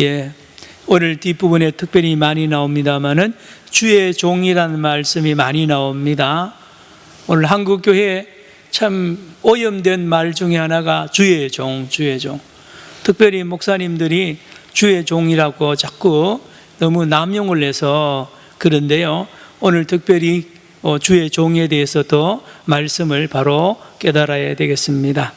예, 오늘 뒷부분에 특별히 많이 나옵니다마는 주의 종이라는 말씀이 많이 나옵니다. 오늘 한국교회에 참 오염된 말 중에 하나가 주의 종, 주의 종. 특별히 목사님들이 주의 종이라고 자꾸 너무 남용을 해서 그런데요, 오늘 특별히 주의 종에 대해서도 말씀을 바로 깨달아야 되겠습니다.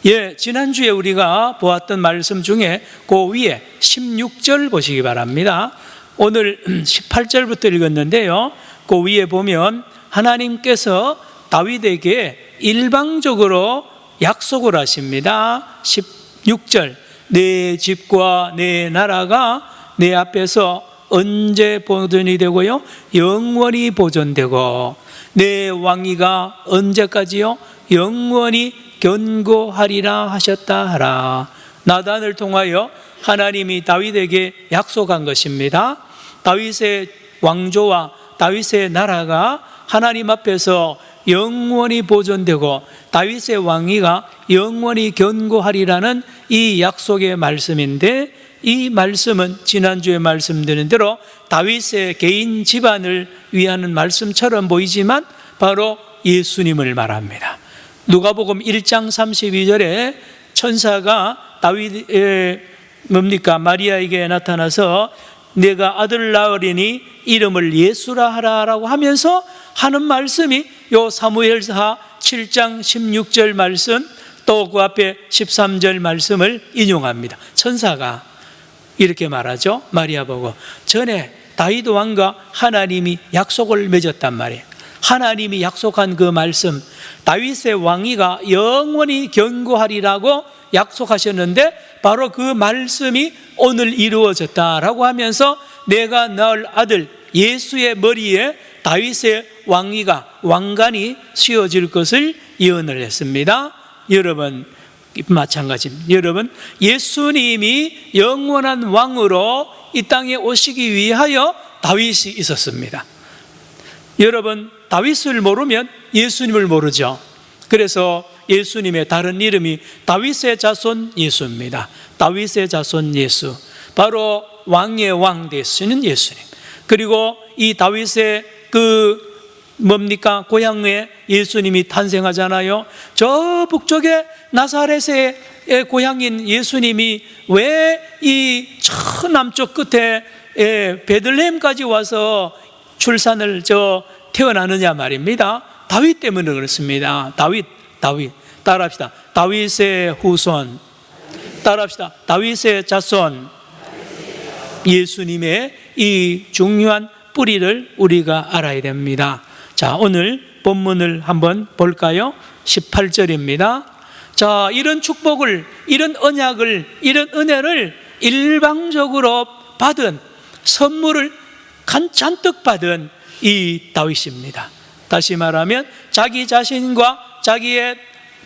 예, 지난주에 우리가 보았던 말씀 중에 그 위에 16절 보시기 바랍니다. 오늘 18절부터 읽었는데요, 그 위에 보면 하나님께서 다윗에게 일방적으로 약속을 하십니다. 16절, 내 집과 내 나라가 내 앞에서 언제 보존이 되고요? 영원히 보존되고, 내 왕위가 언제까지요? 영원히 견고하리라 하셨다 하라. 나단을 통하여 하나님이 다윗에게 약속한 것입니다. 다윗의 왕조와 다윗의 나라가 하나님 앞에서 영원히 보존되고 다윗의 왕위가 영원히 견고하리라는 이 약속의 말씀인데, 이 말씀은 지난주에 말씀드린 대로 다윗의 개인 집안을 위하는 말씀처럼 보이지만 바로 예수님을 말합니다. 누가복음 1장 32절에 천사가 다윗의 마리아에게 나타나서 내가 아들 낳으리니 이름을 예수라 하라라고 하면서 하는 말씀이 요 사무엘하 7장 16절 말씀, 또 그 앞에 13절 말씀을 인용합니다. 천사가 이렇게 말하죠. 마리아 보고, 전에 다윗 왕과 하나님이 약속을 맺었단 말이에요. 하나님이 약속한 그 말씀, 다윗의 왕위가 영원히 견고하리라고 약속하셨는데 바로 그 말씀이 오늘 이루어졌다라고 하면서 내가 낳을 아들 예수의 머리에 다윗의 왕위가, 왕관이 씌워질 것을 예언을 했습니다. 여러분, 마찬가지입니다. 여러분, 예수님이 영원한 왕으로 이 땅에 오시기 위하여 다윗이 있었습니다. 여러분, 다윗을 모르면 예수님을 모르죠. 그래서 예수님의 다른 이름이 다윗의 자손 예수입니다. 다윗의 자손 예수, 바로 왕의 왕 되시는 예수님. 그리고 이 다윗의 고향에 예수님이 탄생하잖아요. 저 북쪽에 나사렛의 고향인 예수님이 왜 이 저 남쪽 끝에 베들레헴까지 와서 출산을 태어나느냐 말입니다. 다윗 때문에 그렇습니다. 다윗 따라합시다. 다윗의 후손, 따라합시다. 다윗의 자손. 예수님의 이 중요한 뿌리를 우리가 알아야 됩니다. 자, 오늘 본문을 한번 볼까요? 18절입니다. 자, 이런 축복을, 이런 언약을, 이런 은혜를 일방적으로 받은, 선물을 잔뜩 받은 이 다윗입니다. 다시 말하면 자기 자신과 자기의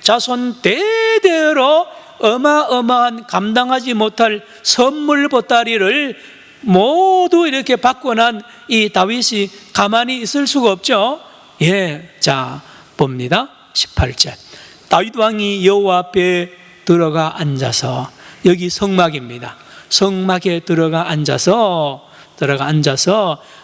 자손 대대로 어마어마한 감당하지 못할 선물 보따리를 모두 이렇게 받고 난 이 다윗이 가만히 있을 수가 없죠. 예, 자 봅니다. 18절, 다윗 왕이 여호와 앞에 들어가 앉아서, 여기 성막입니다. 성막에 들어가 앉아서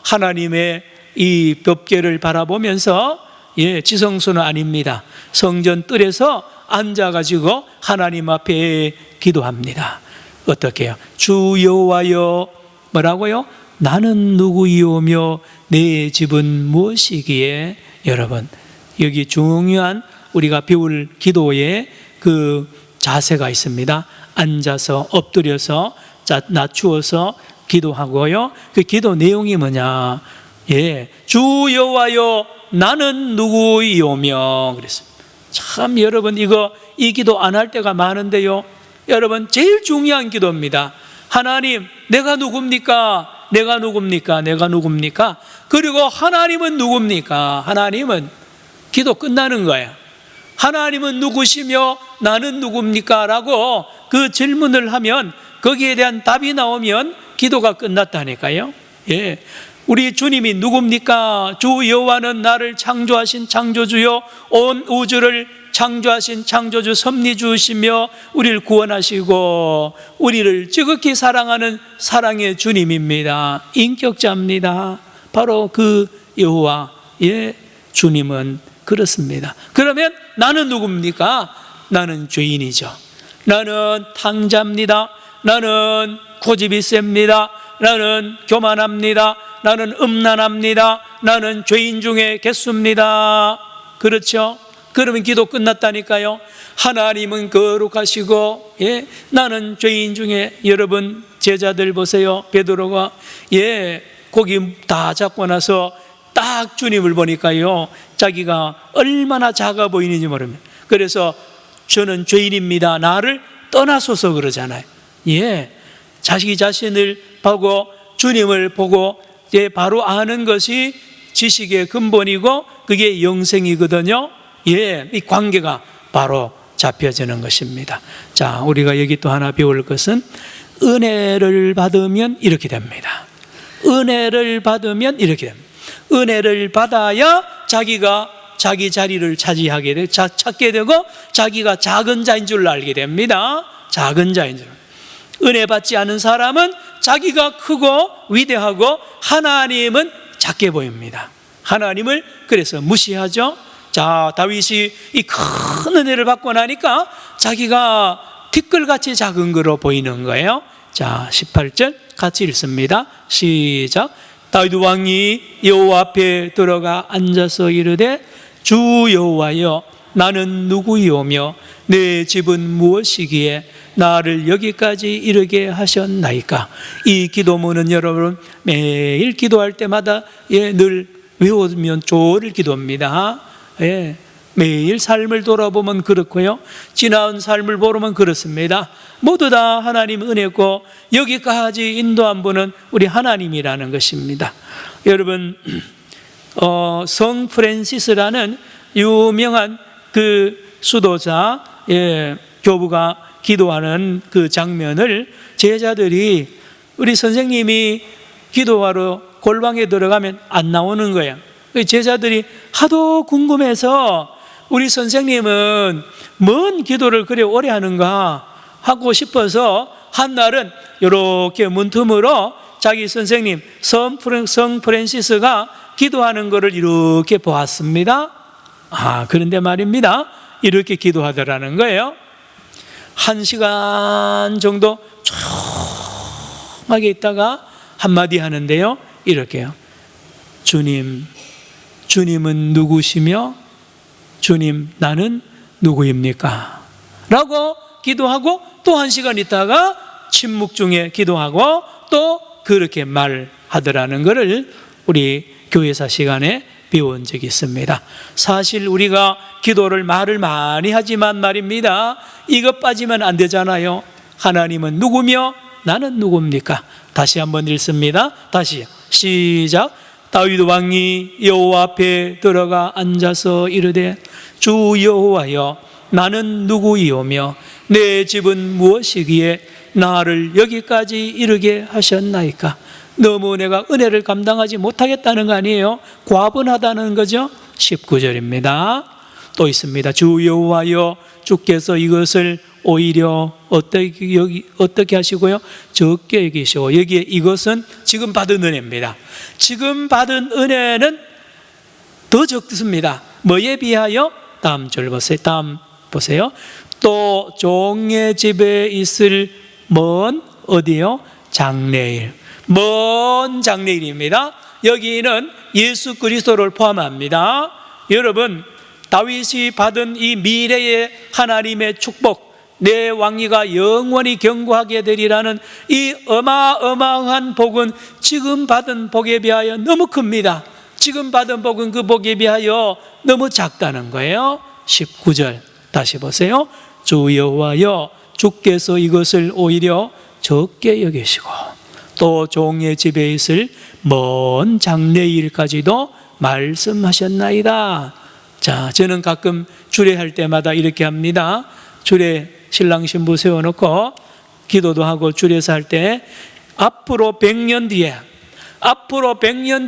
하나님의 이 벽계를 바라보면서, 예, 지성소는 아닙니다. 성전 뜰에서 앉아가지고 하나님 앞에 기도합니다. 어떻게 해요? 주 여호와여, 뭐라고요? 나는 누구이오며 내 집은 무엇이기에. 여러분, 여기 중요한 우리가 배울 기도의 그 자세가 있습니다. 앉아서 엎드려서 낮추어서 기도하고요. 그 기도 내용이 뭐냐? 예, 주 여호와여 나는 누구이오며 그랬습니다. 참 여러분, 이 기도 안 할 때가 많은데요, 여러분, 제일 중요한 기도입니다. 하나님, 내가 누굽니까? 내가 누굽니까? 내가 누굽니까? 그리고 하나님은 누굽니까? 하나님은 기도 끝나는 거야. 하나님은 누구시며 나는 누굽니까? 라고 그 질문을 하면 거기에 대한 답이 나오면 기도가 끝났다니까요. 예, 우리 주님이 누굽니까? 주 여호와는 나를 창조하신 창조주요 온 우주를 창조하신 창조주 섭리주시며 우리를 구원하시고 우리를 지극히 사랑하는 사랑의 주님입니다. 인격자입니다. 바로 그 여호와의 주님은 그렇습니다. 그러면 나는 누굽니까? 나는 죄인이죠. 나는 탕자입니다. 나는 고집이 셉니다. 나는 교만합니다. 나는 음란합니다. 나는 죄인 중에 개수입니다. 그렇죠? 그러면 기도 끝났다니까요. 하나님은 거룩하시고, 나는 죄인 중에, 여러분 제자들 보세요. 베드로가 고기 다 잡고 나서 딱 주님을 보니까요, 자기가 얼마나 작아 보이는지 모릅니다. 그래서 저는 죄인입니다, 나를 떠나소서 그러잖아요. 자기 자신을 보고 주님을 보고 바로 아는 것이 지식의 근본이고 그게 영생이거든요. 이 관계가 바로 잡혀지는 것입니다. 자, 우리가 여기 또 하나 배울 것은 은혜를 받으면 이렇게 됩니다. 은혜를 받으면 이렇게 됩니다. 은혜를 받아야 자기가 자기 자리를 차지하게 되고 찾게 되고 자기가 작은 자인 줄 알게 됩니다. 작은 자인 줄. 은혜 받지 않은 사람은 자기가 크고 위대하고 하나님은 작게 보입니다. 하나님을 그래서 무시하죠. 자, 다윗이 이 큰 은혜를 받고 나니까 자기가 티끌같이 작은 거로 보이는 거예요. 자, 18절 같이 읽습니다. 시작. 다윗 왕이 여호와 앞에 들어가 앉아서 이르되 주 여호와여, 나는 누구이오며 내 집은 무엇이기에 나를 여기까지 이르게 하셨나이까. 이 기도문은 여러분 매일 기도할 때마다 늘 외우면 좋을 기도입니다. 매일 삶을 돌아보면 그렇고요, 지나온 삶을 보면 그렇습니다. 모두 다 하나님 은혜고 여기까지 인도한 분은 우리 하나님이라는 것입니다. 여러분, 성 프란시스라는 유명한 그 수도자, 교부가 기도하는 그 장면을 제자들이, 우리 선생님이 기도하러 골방에 들어가면 안 나오는 거예요. 제자들이 하도 궁금해서 우리 선생님은 뭔 기도를 그래 오래 하는가 하고 싶어서 한날은 이렇게 문틈으로 자기 선생님 성 프란시스가 기도하는 것을 이렇게 보았습니다. 그런데 말입니다, 이렇게 기도하더라는 거예요. 1시간 정도 조용하게 있다가 한마디 하는데요, 이렇게요. 주님은 누구시며 주님, 나는 누구입니까? 라고 기도하고 또 1시간 있다가 침묵 중에 기도하고 또 그렇게 말하더라는 것을 우리 교회사 시간에 배운 적이 있습니다. 사실 우리가 기도를 말을 많이 하지만 말입니다, 이것 빠지면 안 되잖아요. 하나님은 누구며 나는 누굽니까? 다시 한번 읽습니다. 다시 시작. 다윗 왕이 여호와 앞에 들어가 앉아서 이르되 주 여호와여, 나는 누구이오며 내 집은 무엇이기에 나를 여기까지 이르게 하셨나이까. 너무 내가 은혜를 감당하지 못하겠다는 거 아니에요? 과분하다는 거죠. 19절입니다. 또 있습니다. 주 여호와여, 주께서 이것을 오히려 어떻게 하시고요? 적게 여기시고. 여기에 이것은 지금 받은 은혜입니다. 지금 받은 은혜는 더 적습니다. 뭐에 비하여? 다음 절 보세요. 다음 보세요. 또 종의 집에 있을 먼 어디요? 장래일. 먼 장래일입니다. 여기는 예수 그리스도를 포함합니다. 여러분, 다윗이 받은 이 미래의 하나님의 축복, 내 왕위가 영원히 견고하게 되리라는 이 어마어마한 복은 지금 받은 복에 비하여 너무 큽니다. 지금 받은 복은 그 복에 비하여 너무 작다는 거예요. 19절 다시 보세요. 주 여호와여, 주께서 이것을 오히려 적게 여기시고 또 종의 집에 있을 먼 장래일까지도 말씀하셨나이다. 자, 저는 가끔 주례할 때마다 이렇게 합니다. 주례 신랑 신부 세워놓고 기도도 하고 주례사 할 때 앞으로 100년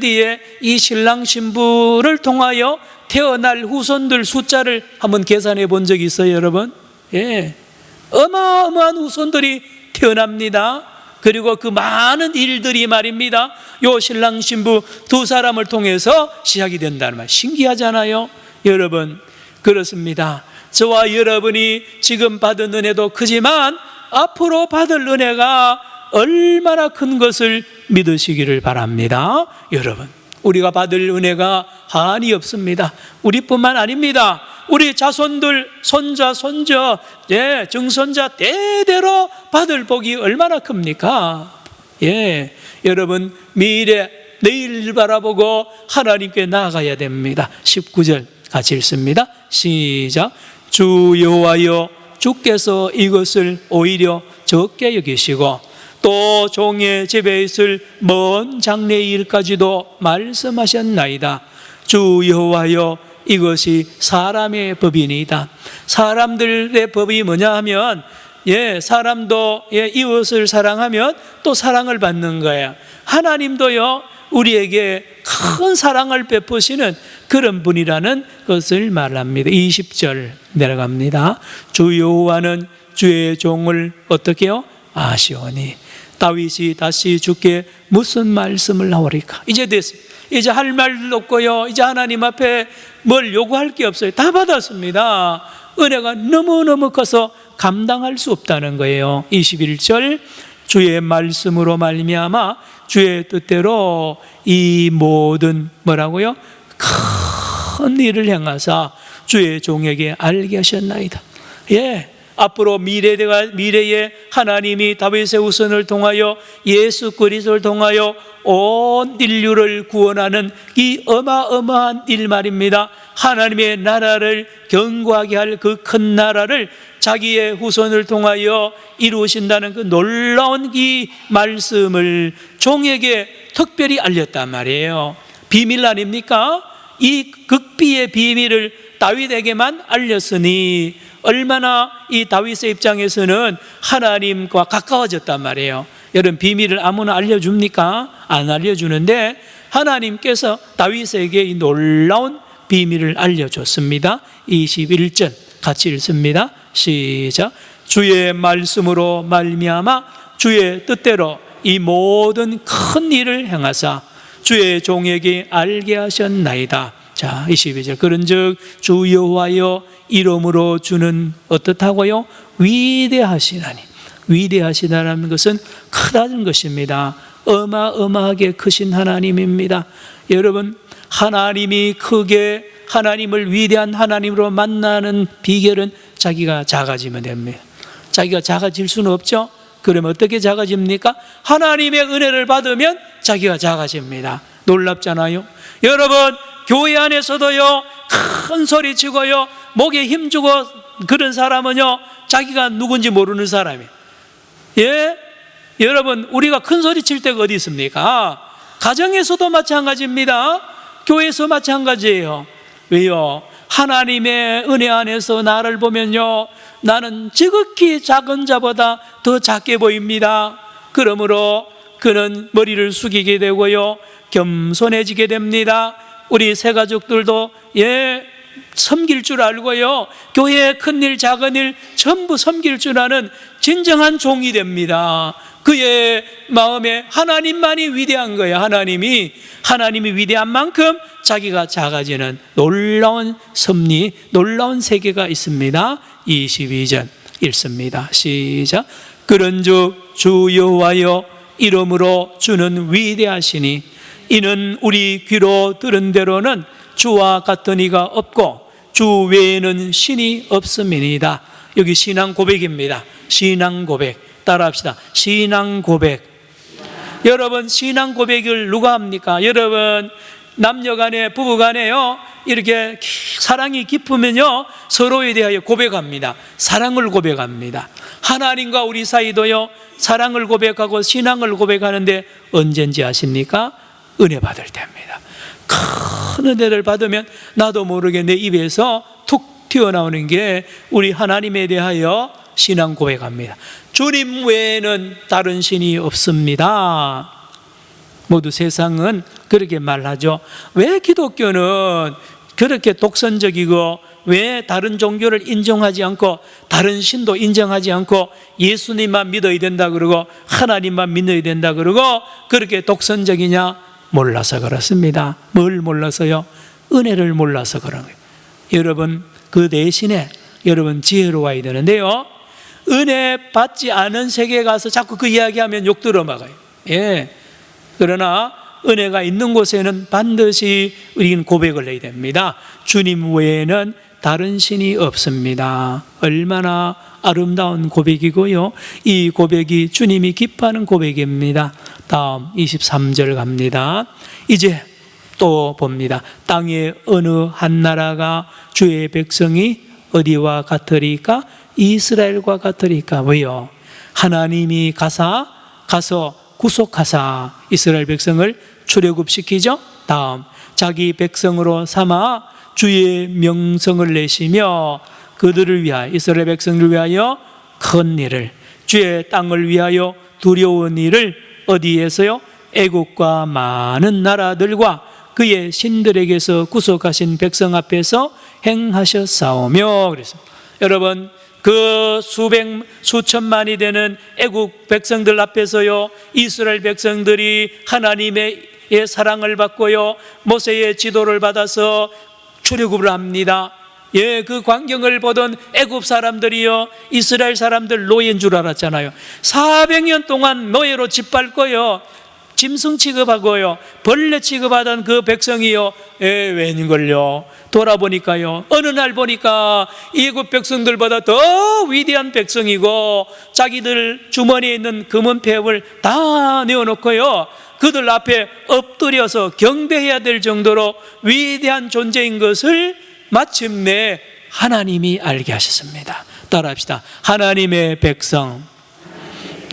뒤에 이 신랑 신부를 통하여 태어날 후손들 숫자를 한번 계산해 본 적이 있어요, 여러분? 예, 어마어마한 후손들이 태어납니다. 그리고 그 많은 일들이 말입니다, 요 신랑 신부 두 사람을 통해서 시작이 된다는 말, 신기하잖아요, 여러분. 그렇습니다. 저와 여러분이 지금 받은 은혜도 크지만 앞으로 받을 은혜가 얼마나 큰 것을 믿으시기를 바랍니다. 여러분, 우리가 받을 은혜가 한이 없습니다. 우리뿐만 아닙니다. 우리 자손들, 손자, 손자, 예, 증손자 대대로 받을 복이 얼마나 큽니까? 예, 여러분, 미래, 내일 바라보고 하나님께 나아가야 됩니다. 19절 같이 읽습니다. 시작. 주 여호와여, 주께서 이것을 오히려 적게 여기시고 또 종의 집에 있을 먼 장래의 일까지도 말씀하셨나이다. 주 여호와여, 이것이 사람의 법이니이다. 사람들의 법이 뭐냐 하면, 예, 사람도 이웃을 사랑하면 또 사랑을 받는 거예요. 하나님도요, 우리에게 큰 사랑을 베푸시는 그런 분이라는 것을 말합니다. 20절 내려갑니다. 주 여호와는 주의 종을 어떻게 해요? 아시오니. 다윗이 다시 주께 무슨 말씀을 하오리까? 이제 됐습니다. 이제 할 말도 없고요, 이제 하나님 앞에 뭘 요구할 게 없어요. 다 받았습니다. 은혜가 너무너무 커서 감당할 수 없다는 거예요. 21절, 주의 말씀으로 말미암아 주의 뜻대로 이 모든 뭐라고요? 큰 일을 행하사 주의 종에게 알게 하셨나이다. 예, 앞으로 미래에 하나님이 다윗의 후손을 통하여 예수 그리스도를 통하여 온 인류를 구원하는 이 어마어마한 일 말입니다. 하나님의 나라를 견고하게 할 그 큰 나라를 자기의 후손을 통하여 이루신다는 그 놀라운 이 말씀을 종에게 특별히 알렸단 말이에요. 비밀 아닙니까? 이 극비의 비밀을 다윗에게만 알렸으니 얼마나 이 다윗의 입장에서는 하나님과 가까워졌단 말이에요. 여러분, 비밀을 아무나 알려줍니까? 안 알려주는데 하나님께서 다윗에게 이 놀라운 비밀을 알려줬습니다. 21절 같이 읽습니다. 시작. 주의 말씀으로 말미암아 주의 뜻대로 이 모든 큰 일을 행하사 주의 종에게 알게 하셨나이다. 자, 22절. 그런즉 주 여호와여, 이름으로 주는 어떻다고요? 위대하시나니. 위대하시다라는 것은 크다는 것입니다. 어마어마하게 크신 하나님입니다. 여러분, 하나님이 크게, 하나님을 위대한 하나님으로 만나는 비결은 자기가 작아지면 됩니다. 자기가 작아질 수는 없죠. 그러면 어떻게 작아집니까? 하나님의 은혜를 받으면 자기가 작아집니다. 놀랍잖아요. 여러분, 교회 안에서도요, 큰 소리 치고요, 목에 힘주고 그런 사람은요, 자기가 누군지 모르는 사람이에요. 예? 여러분, 우리가 큰 소리 칠 때가 어디 있습니까? 가정에서도 마찬가지입니다. 교회에서 마찬가지예요. 왜요? 하나님의 은혜 안에서 나를 보면요, 나는 지극히 작은 자보다 더 작게 보입니다. 그러므로 그는 머리를 숙이게 되고요, 겸손해지게 됩니다. 우리 새 가족들도 섬길 줄 알고요, 교회의 큰일 작은 일 전부 섬길 줄 아는 진정한 종이 됩니다. 그의 마음에 하나님만이 위대한 거예요. 하나님이 위대한 만큼 자기가 작아지는 놀라운 섭리, 놀라운 세계가 있습니다. 22절 읽습니다. 시작. 그런즉 주 여호와여, 이름으로 주는 위대하시니 이는 우리 귀로 들은 대로는 주와 같은 이가 없고 주 외에는 신이 없음이니이다. 여기 신앙 고백입니다. 신앙 고백 따라합시다. 신앙 고백. 여러분, 신앙 고백을 누가 합니까? 여러분, 남녀간에, 부부간에요, 이렇게 사랑이 깊으면요, 서로에 대하여 고백합니다. 사랑을 고백합니다. 하나님과 우리 사이도요, 사랑을 고백하고 신앙을 고백하는데 언젠지 아십니까? 은혜 받을 때입니다. 큰 은혜를 받으면 나도 모르게 내 입에서 툭 튀어나오는 게 우리 하나님에 대하여 신앙 고백합니다. 주님 외에는 다른 신이 없습니다. 모두 세상은 그렇게 말하죠. 왜 기독교는 그렇게 독선적이고 왜 다른 종교를 인정하지 않고 다른 신도 인정하지 않고 예수님만 믿어야 된다 그러고 하나님만 믿어야 된다 그러고 그렇게 독선적이냐? 몰라서 그렇습니다. 뭘 몰라서요? 은혜를 몰라서 그런 거예요. 여러분 그 대신에 여러분 지혜로워야 되는데요, 은혜 받지 않은 세계에 가서 자꾸 그 이야기하면 욕 들어먹어요. 예. 그러나 은혜가 있는 곳에는 반드시 우리는 고백을 해야 됩니다. 주님 외에는 다른 신이 없습니다. 얼마나 아름다운 고백이고요, 이 고백이 주님이 기뻐하는 고백입니다. 다음 23절 갑니다. 이제 또 봅니다. 땅의 어느 한 나라가 주의 백성이 어디와 같으리까? 이스라엘과 같으리까? 왜요? 하나님이 가서 구속하사 이스라엘 백성을 출애굽시키죠. 다음 자기 백성으로 삼아 주의 명성을 내시며 그들을 위하여, 이스라엘 백성을 위하여 큰 일을, 주의 땅을 위하여 두려운 일을 어디에서요? 애국과 많은 나라들과 그의 신들에게서 구속하신 백성 앞에서 행하셨사오며. 그래서 여러분 그 수천만이 되는 애국 백성들 앞에서요, 이스라엘 백성들이 하나님의 사랑을 받고요, 모세의 지도를 받아서 출애굽을 합니다. 예, 그 광경을 보던 애굽 사람들이요, 이스라엘 사람들 노예인 줄 알았잖아요. 400년 동안 노예로 짓밟고요, 짐승 취급하고요, 벌레 취급하던 그 백성이요, 웬걸요? 돌아보니까요, 어느 날 보니까 애굽 백성들보다 더 위대한 백성이고 자기들 주머니에 있는 금은 폐업을 다 내어놓고요, 그들 앞에 엎드려서 경배해야 될 정도로 위대한 존재인 것을 마침내 하나님이 알게 하셨습니다. 따라합시다. 하나님의 백성.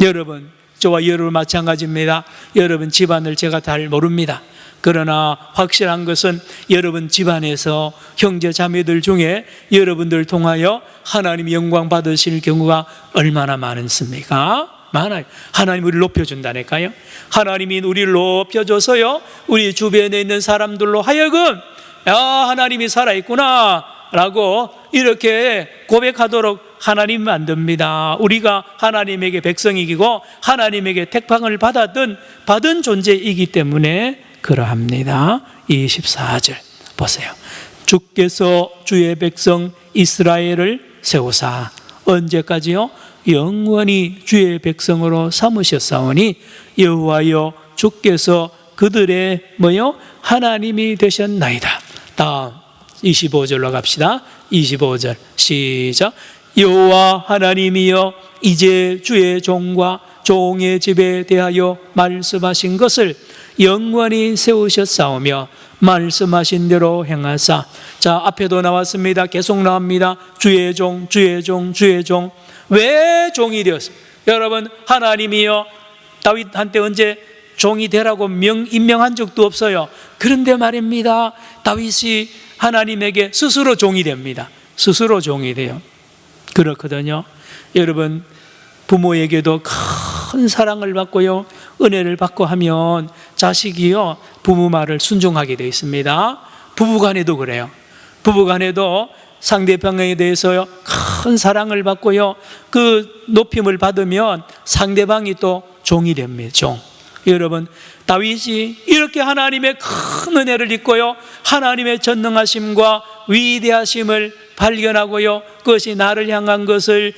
여러분, 저와 여러분 마찬가지입니다. 여러분 집안을 제가 잘 모릅니다. 그러나 확실한 것은 여러분 집안에서 형제 자매들 중에 여러분들 통하여 하나님 영광 받으실 경우가 얼마나 많습니까? 많아요. 하나님 우리를 높여준다니까요. 하나님이 우리를 높여줘서요, 우리 주변에 있는 사람들로 하여금 야, 하나님이 살아있구나 라고 이렇게 고백하도록 하나님 만듭니다. 우리가 하나님에게 백성이고 하나님에게 택방을 받은 존재이기 때문에 그러합니다. 24절 보세요. 주께서 주의 백성 이스라엘을 세우사 언제까지요? 영원히 주의 백성으로 삼으셨사오니 여호와여 주께서 그들의 하나님이 되셨나이다. 다음 25절로 갑시다. 25절 시작. 여호와 하나님이여 이제 주의 종과 종의 집에 대하여 말씀하신 것을 영원히 세우셨사오며 말씀하신 대로 행하사. 자, 앞에도 나왔습니다. 계속 나옵니다. 주의 종, 주의 종, 주의 종. 왜 종이 되었습니까? 여러분, 하나님이요 다윗한테 언제 종이 되라고 임명한 적도 없어요. 그런데 말입니다, 다윗이 하나님에게 스스로 종이 됩니다. 스스로 종이 돼요. 그렇거든요. 여러분, 부모에게도 큰 사랑을 받고요, 은혜를 받고 하면 자식이요 부모 말을 순종하게 되어 있습니다. 부부간에도 그래요. 부부간에도 상대방에 대해서요 큰 사랑을 받고요, 그 높임을 받으면 상대방이 또 종이 됩니다. 종. 여러분, 다윗이 이렇게 하나님의 큰 은혜를 입고요, 하나님의 전능하심과 위대하심을 발견하고요, 그것이 나를 향한 것을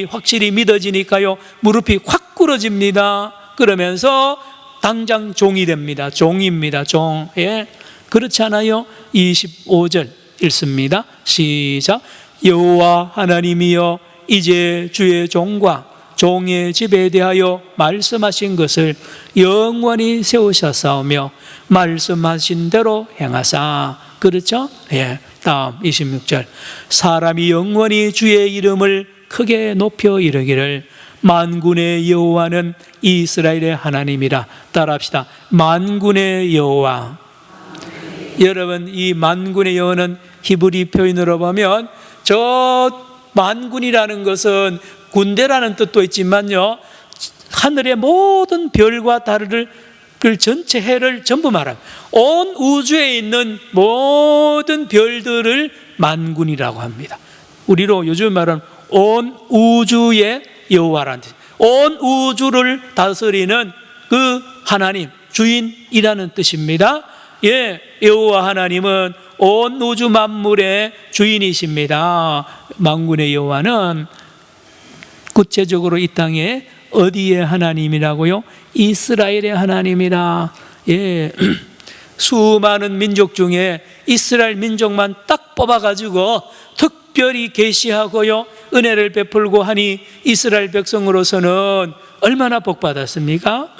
확실히 믿어지니까요 무릎이 확 꿇어집니다. 그러면서 당장 종이 됩니다. 종입니다. 종. 예. 그렇지 않아요? 25절 읽습니다. 시작. 여호와 하나님이여 이제 주의 종과 종의 집에 대하여 말씀하신 것을 영원히 세우셨사오며 말씀하신 대로 행하사. 그렇죠? 예. 다음 26절. 사람이 영원히 주의 이름을 크게 높여 이르기를 만군의 여호와는 이스라엘의 하나님이라. 따라합시다. 만군의 여호와. 여러분, 이 만군의 여호와는 히브리 표현으로 보면 저 만군이라는 것은 군대라는 뜻도 있지만요, 하늘의 모든 별과 달을 그 전체 해를 전부 말합니다. 온 우주에 있는 모든 별들을 만군이라고 합니다. 우리로 요즘 말하는 온 우주의 여호와라는 뜻. 온 우주를 다스리는 그 하나님, 주인이라는 뜻입니다. 예, 여호와 하나님은 온 우주 만물의 주인이십니다. 만군의 여호와는 구체적으로 이 땅에 어디의 하나님이라고요? 이스라엘의 하나님이라. 예, 수많은 민족 중에 이스라엘 민족만 딱 뽑아가지고 특별히 계시하고요 은혜를 베풀고 하니 이스라엘 백성으로서는 얼마나 복받았습니까?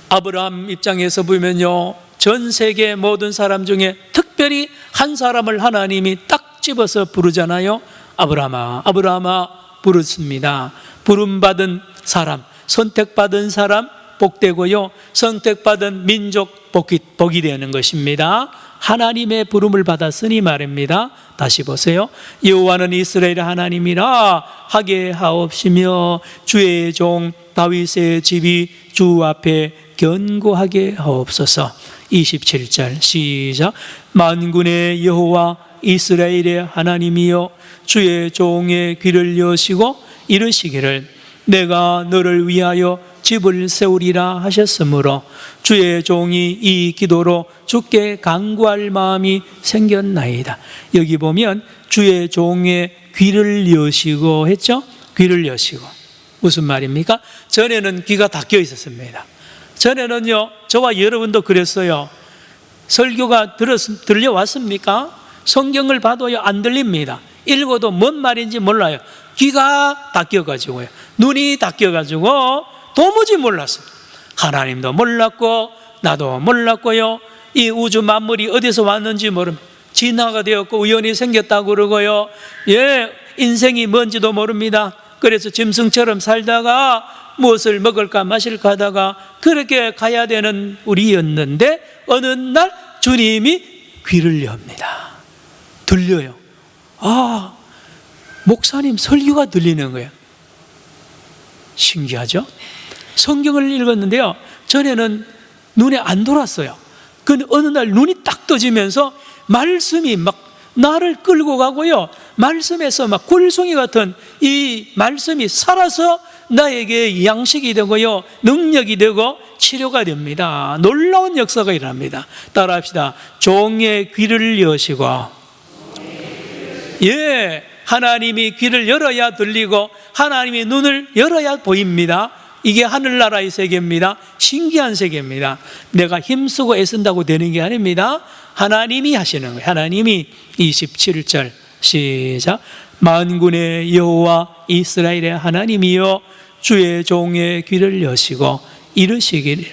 아브라함 입장에서 보면요, 전 세계 모든 사람 중에 특별히 한 사람을 하나님이 딱 집어서 부르잖아요. 아브라함아, 아브라함아 부르습니다. 부름받은 사람, 선택받은 사람 복되고요, 선택받은 민족 복이 되는 것입니다. 하나님의 부름을 받았으니 말입니다. 다시 보세요. 여호와는 이스라엘의 하나님이라 하게 하옵시며 주의 종 다윗의 집이 주 앞에 견고하게 하옵소서. 27절 시작. 만군의 여호와 이스라엘의 하나님이여 주의 종의 귀를 여시고 이르시기를 내가 너를 위하여 집을 세우리라 하셨으므로 주의 종이 이 기도로 주께 간구할 마음이 생겼나이다. 여기 보면 주의 종의 귀를 여시고 했죠? 귀를 여시고. 무슨 말입니까? 전에는 귀가 닫혀 있었습니다. 전에는요, 저와 여러분도 그랬어요. 설교가 들려왔습니까? 성경을 봐도요 안 들립니다. 읽어도 뭔 말인지 몰라요. 귀가 닫혀가지고요, 눈이 닫혀가지고 도무지 몰랐어요. 하나님도 몰랐고 나도 몰랐고요, 이 우주 만물이 어디서 왔는지 모릅니다. 진화가 되었고 우연히 생겼다고 그러고요, 예, 인생이 뭔지도 모릅니다. 그래서 짐승처럼 살다가 무엇을 먹을까 마실까 하다가 그렇게 가야 되는 우리였는데 어느 날 주님이 귀를 엽니다. 들려요. 아, 목사님 설교가 들리는 거예요. 신기하죠? 성경을 읽었는데요, 전에는 눈에 안 돌았어요. 근데 어느 날 눈이 딱 떠지면서 말씀이 막 나를 끌고 가고요, 말씀에서 막 굴송이 같은 이 말씀이 살아서 나에게 양식이 되고요, 능력이 되고 치료가 됩니다. 놀라운 역사가 일어납니다. 따라합시다. 종의 귀를 여시고. 예, 하나님이 귀를 열어야 들리고 하나님이 눈을 열어야 보입니다. 이게 하늘나라의 세계입니다. 신기한 세계입니다. 내가 힘쓰고 애쓴다고 되는 게 아닙니다. 하나님이 하시는 거예요. 하나님이. 27절 시작. 만군의 여호와 이스라엘의 하나님이여 주의 종의 귀를 여시고 이르시기를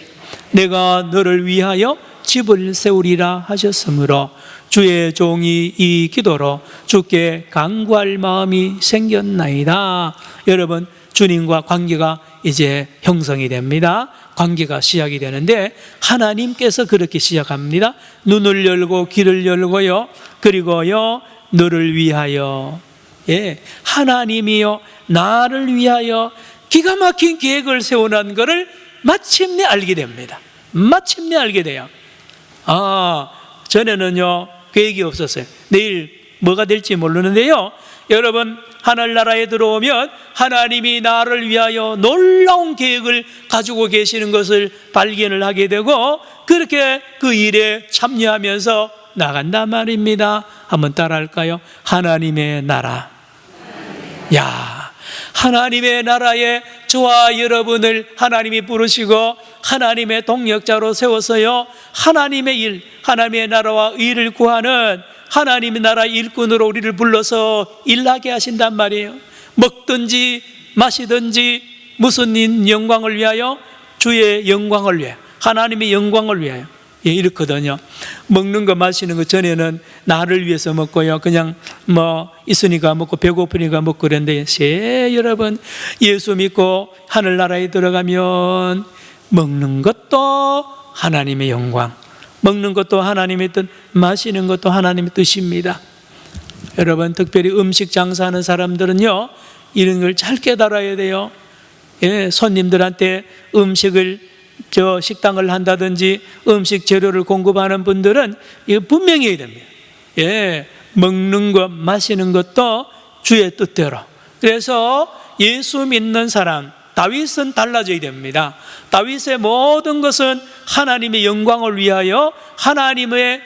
내가 너를 위하여 집을 세우리라 하셨으므로 주의 종이 이 기도로 주께 간구할 마음이 생겼나이다. 여러분, 주님과 관계가 이제 형성이 됩니다. 관계가 시작이 되는데 하나님께서 그렇게 시작합니다. 눈을 열고 귀를 열고요, 그리고요 너를 위하여, 예, 하나님이요 나를 위하여 기가 막힌 계획을 세워놓은 것을 마침내 알게 됩니다. 마침내 알게 돼요. 아, 전에는요 계획이 없었어요. 내일 뭐가 될지 모르는데요, 여러분, 하늘나라에 들어오면 하나님이 나를 위하여 놀라운 계획을 가지고 계시는 것을 발견을 하게 되고 그렇게 그 일에 참여하면서 나간단 말입니다. 한번 따라할까요? 하나님의 나라. 야, 하나님의 나라에 저와 여러분을 하나님이 부르시고 하나님의 동역자로 세워서요, 하나님의 일, 하나님의 나라와 의를 구하는 하나님의 나라 일꾼으로 우리를 불러서 일하게 하신단 말이에요. 먹든지 마시든지 무슨 영광을 위하여? 주의 영광을 위하여, 하나님의 영광을 위하여. 예, 이렇거든요. 먹는 거 마시는 거 전에는 나를 위해서 먹고요, 그냥 뭐 있으니까 먹고 배고프니까 먹고 그랬는데, 여러분, 예수 믿고 하늘나라에 들어가면 먹는 것도 하나님의 영광, 먹는 것도 하나님의 뜻, 마시는 것도 하나님의 뜻입니다. 여러분, 특별히 음식 장사하는 사람들은요 이런 걸 잘 깨달아야 돼요. 예, 손님들한테 음식을 저 식당을 한다든지 음식 재료를 공급하는 분들은 이거 분명히 해야 됩니다. 예, 먹는 것, 마시는 것도 주의 뜻대로. 그래서 예수 믿는 사람, 다윗은 달라져야 됩니다. 다윗의 모든 것은 하나님의 영광을 위하여, 하나님의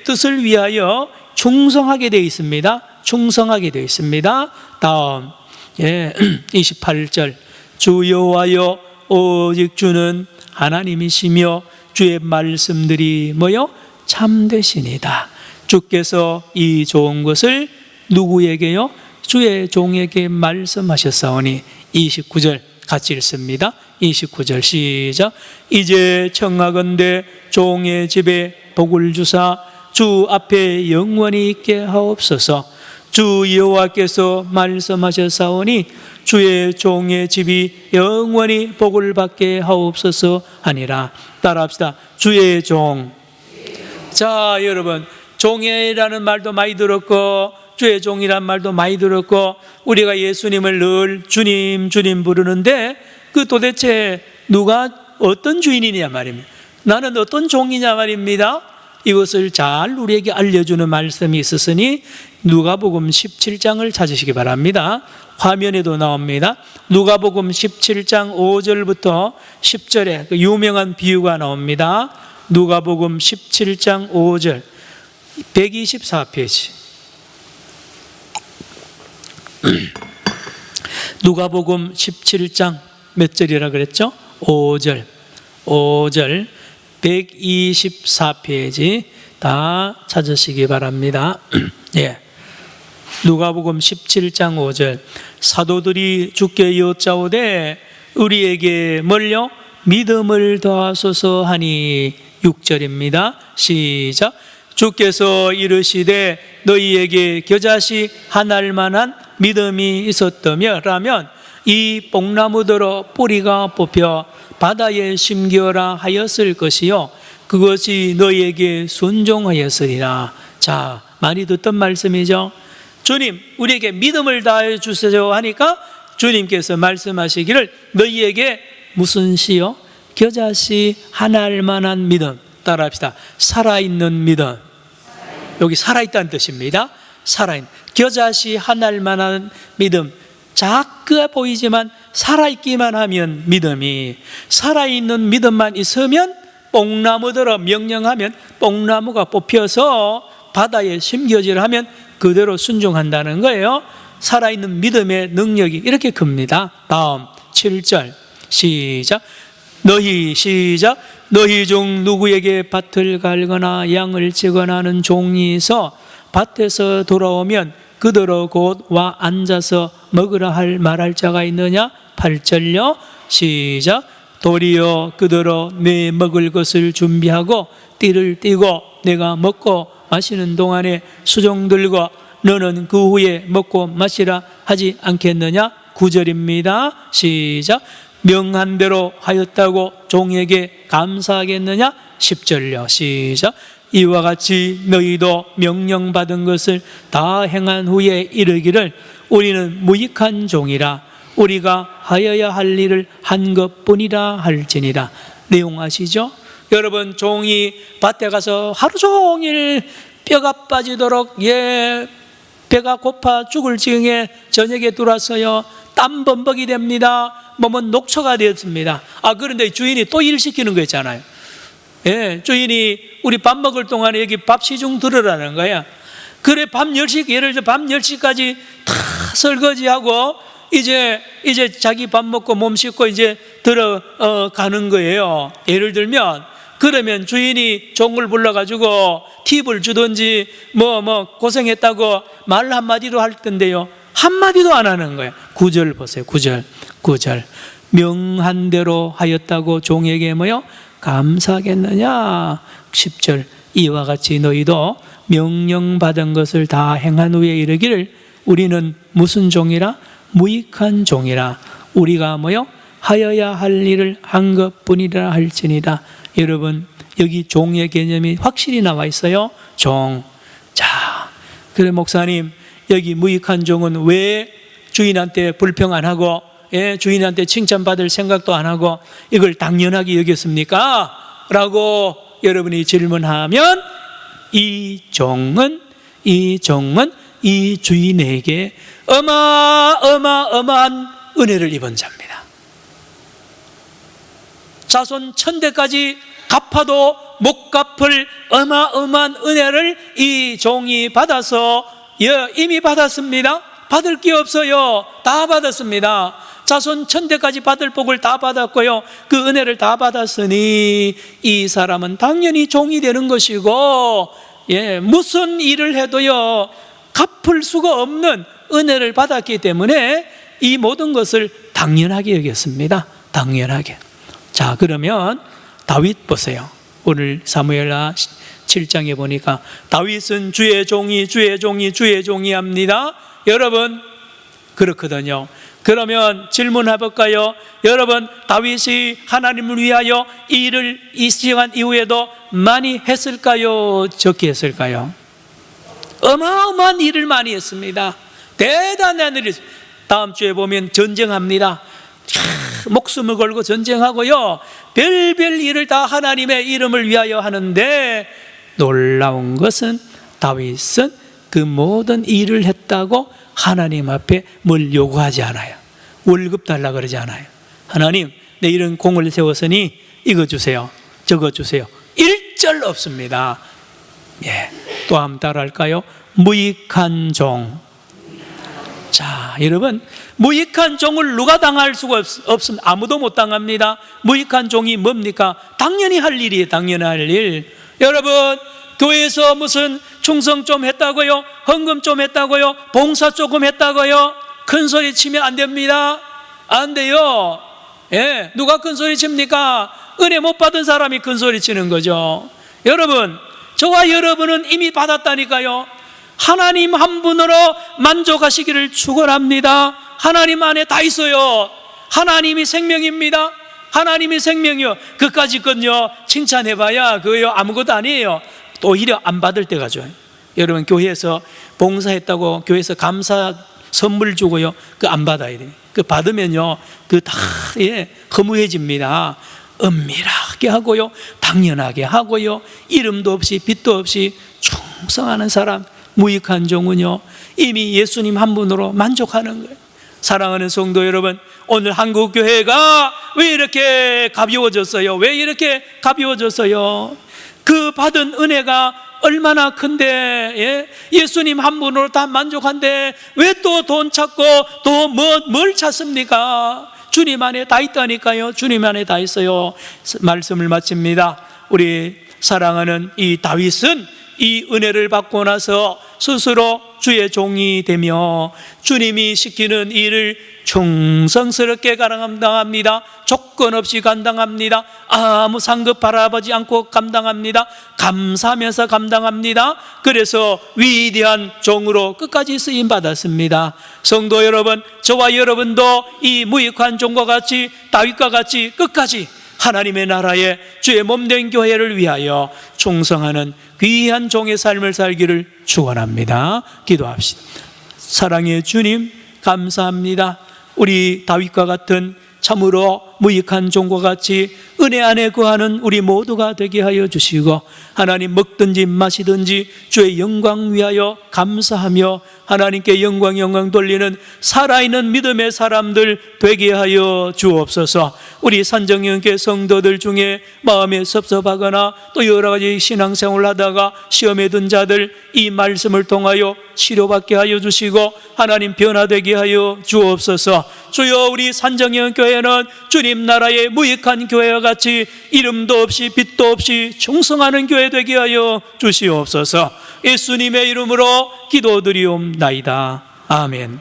뜻을 위하여 충성하게 되어 있습니다. 충성하게 되어 있습니다. 다음 28절, 주 여호와여 오직 주는 하나님이시며 주의 말씀들이 뭐요? 참되시니다. 주께서 이 좋은 것을 누구에게요? 주의 종에게 말씀하셨사오니. 29절 같이 읽습니다. 29절 시작. 이제 청하건대 종의 집에 복을 주사 주 앞에 영원히 있게 하옵소서. 주 여호와께서 말씀하셨사오니 주의 종의 집이 영원히 복을 받게 하옵소서 하니라. 따라합시다. 주의 종. 자, 여러분, 종이라는 말도 많이 들었고 주의 종이란 말도 많이 들었고 우리가 예수님을 늘 주님 주님 부르는데 그 도대체 누가 어떤 주인이냐 말입니다. 나는 어떤 종이냐 말입니다. 이것을 잘 우리에게 알려주는 말씀이 있었으니 누가복음 17장을 찾으시기 바랍니다. 화면에도 나옵니다. 누가복음 17장 5절부터 10절에 그 유명한 비유가 나옵니다. 누가복음 17장 5절 124페이지. 누가복음 17장 몇 절이라 그랬죠? 5절 124페이지 다 찾으시기 바랍니다. 예. 누가복음 17장 5절. 사도들이 주께 여짜오되 우리에게 뭘요? 믿음을 더하소서 하니. 6절입니다. 시작. 주께서 이르시되 너희에게 겨자씨 하나일 만한 믿음이 있었다며 라면 이 뽕나무더러 뿌리가 뽑혀 바다에 심겨라 하였을 것이요 그것이 너희에게 순종하였으리라. 자, 많이 듣던 말씀이죠. 주님 우리에게 믿음을 다해 주세요 하니까 주님께서 말씀하시기를 너희에게 무슨 씨요? 겨자씨 하나일 만한 믿음. 따라합시다. 살아있는 믿음. 여기 살아있다는 뜻입니다. 살아있는 겨자씨 하나일 만한 믿음. 작게 보이지만 살아있기만 하면 믿음이, 살아있는 믿음만 있으면 뽕나무들어 명령하면 뽕나무가 뽑혀서 바다에 심겨지려 하면 그대로 순종한다는 거예요. 살아있는 믿음의 능력이 이렇게 큽니다. 다음 7절 시작. 너희 중 누구에게 밭을 갈거나 양을 치거나 하는 종이 있어 밭에서 돌아오면 그대로 곧 와 앉아서 먹으라 할 말할 자가 있느냐? 8절요 시작. 도리어 그대로 내 먹을 것을 준비하고 띠를 띠고 내가 먹고 마시는 동안에 수종들과 너는 그 후에 먹고 마시라 하지 않겠느냐? 9절입니다 시작. 명한 대로 하였다고 종에게 감사하겠느냐? 10절요 시작. 이와 같이 너희도 명령받은 것을 다 행한 후에 이르기를 우리는 무익한 종이라 우리가 하여야 할 일을 한 것뿐이라 할지니라. 내용 아시죠? 여러분, 종이 밭에 가서 하루 종일 뼈가 빠지도록 배가 고파 죽을 지경에 저녁에 들어와서요 땀 범벅이 됩니다. 몸은 녹초가 되었습니다. 그런데 주인이 또 일 시키는 거 있잖아요. 주인이 우리 밥 먹을 동안에 여기 밥 시중 들으라는 거야. 그래 밤 10시, 예를 들어 밤 10시까지 다 설거지하고 이제 자기 밥 먹고 몸 씻고 이제 들어가는 거예요. 예를 들면 그러면 주인이 종을 불러가지고 팁을 주든지 뭐 고생했다고 말 한마디도 할 텐데요 한마디도 안 하는 거예요. 9절 보세요. 9절 명한 대로 하였다고 종에게 뭐요? 감사하겠느냐? 10절 이와 같이 너희도 명령받은 것을 다 행한 후에 이르기를 우리는 무슨 종이라? 무익한 종이라 우리가 뭐요? 하여야 할 일을 한 것뿐이라 할지니라. 여러분 여기 종의 개념이 확실히 나와 있어요. 종. 자, 그래 목사님 여기 무익한 종은 왜 주인한테 불평 안 하고 주인한테 칭찬받을 생각도 안 하고 이걸 당연하게 여겼습니까? 라고 여러분이 질문하면 이 종은 이 주인에게 어마어마한 은혜를 입은 자입니다. 자손 1000대까지 갚아도 못 갚을 어마어마한 은혜를 이 종이 받아서 이미 받았습니다. 받을 게 없어요. 다 받았습니다. 자손 1000대까지 받을 복을 다 받았고요. 그 은혜를 다 받았으니 이 사람은 당연히 종이 되는 것이고, 무슨 일을 해도요 갚을 수가 없는 은혜를 받았기 때문에 이 모든 것을 당연하게 여겼습니다. 당연하게. 자, 그러면 다윗 보세요. 오늘 사무엘하 7장에 보니까 다윗은 주의 종이 합니다. 여러분, 그렇거든요. 그러면 질문해 볼까요? 여러분, 다윗이 하나님을 위하여 이 일을 이 시간 이후에도 많이 했을까요? 적게 했을까요? 어마어마한 일을 많이 했습니다. 대단한 일을. 다음 주에 보면 전쟁합니다. 목숨을 걸고 전쟁하고요, 별별 일을 다 하나님의 이름을 위하여 하는데, 놀라운 것은 다윗은 그 모든 일을 했다고 하나님 앞에 뭘 요구하지 않아요. 월급 달라 그러지 않아요. 하나님, 내 이런 공을 세웠으니 이거 주세요, 저거 주세요. 일절 없습니다. 또 한번 따라할까요? 무익한 종. 자, 여러분, 무익한 종을 누가 당할 수가 없습니다. 아무도 못 당합니다. 무익한 종이 뭡니까? 당연히 할 일이에요. 당연히 할 일. 여러분, 교회에서 무슨 충성 좀 했다고요? 헌금 좀 했다고요? 봉사 조금 했다고요? 큰 소리 치면 안 됩니다. 안 돼요. 누가 큰 소리 칩니까? 은혜 못 받은 사람이 큰 소리 치는 거죠. 여러분, 저와 여러분은 이미 받았다니까요. 하나님 한 분으로 만족하시기를 축원합니다. 하나님 안에 다 있어요. 하나님이 생명입니다. 하나님이 생명이요. 그까짓 건요 칭찬해봐야 그거요 아무것도 아니에요. 오히려 안 받을 때가 좋아요. 여러분, 교회에서 봉사했다고 교회에서 감사 선물 주고요, 그 안 받아야 돼요. 그 받으면요 그 다 허무해집니다. 은밀하게 하고요, 당연하게 하고요, 이름도 없이 빛도 없이 충성하는 사람, 무익한 종은요 이미 예수님 한 분으로 만족하는 거예요. 사랑하는 성도 여러분, 오늘 한국교회가 왜 이렇게 가벼워졌어요? 왜 이렇게 가벼워졌어요? 그 받은 은혜가 얼마나 큰데, 예수님 한 분으로 다 만족한데 왜 또 돈 찾고 또 뭘 찾습니까? 주님 안에 다 있다니까요. 주님 안에 다 있어요. 말씀을 마칩니다. 우리 사랑하는 이 다윗은 이 은혜를 받고 나서 스스로 주의 종이 되며 주님이 시키는 일을 충성스럽게 감당합니다. 조건 없이 감당합니다. 아무 상급 바라보지 않고 감당합니다. 감사하면서 감당합니다. 그래서 위대한 종으로 끝까지 쓰임 받았습니다. 성도 여러분, 저와 여러분도 이 무익한 종과 같이 다윗과 같이 끝까지 하나님의 나라에 주의 몸된 교회를 위하여 충성하는 귀한 종의 삶을 살기를 축원합니다. 기도합시다. 사랑의 주님, 감사합니다. 우리 다윗과 같은 참으로 무익한 종과 같이 은혜 안에 거하는 우리 모두가 되게 하여 주시고, 하나님 먹든지 마시든지 주의 영광 위하여 감사하며 하나님께 영광 돌리는 살아있는 믿음의 사람들 되게 하여 주옵소서. 우리 산정형께 성도들 중에 마음에 섭섭하거나 또 여러 가지 신앙생활을 하다가 시험에 든 자들 이 말씀을 통하여 치료받게 하여 주시고 하나님 변화되게 하여 주옵소서. 주여, 우리 산정형 교회는 주님 나라의 무익한 교회와 같이 이름도 없이 빛도 없이 충성하는 교회 되게 하여 주시옵소서. 예수님의 이름으로 기도드리옵나이다. 아멘.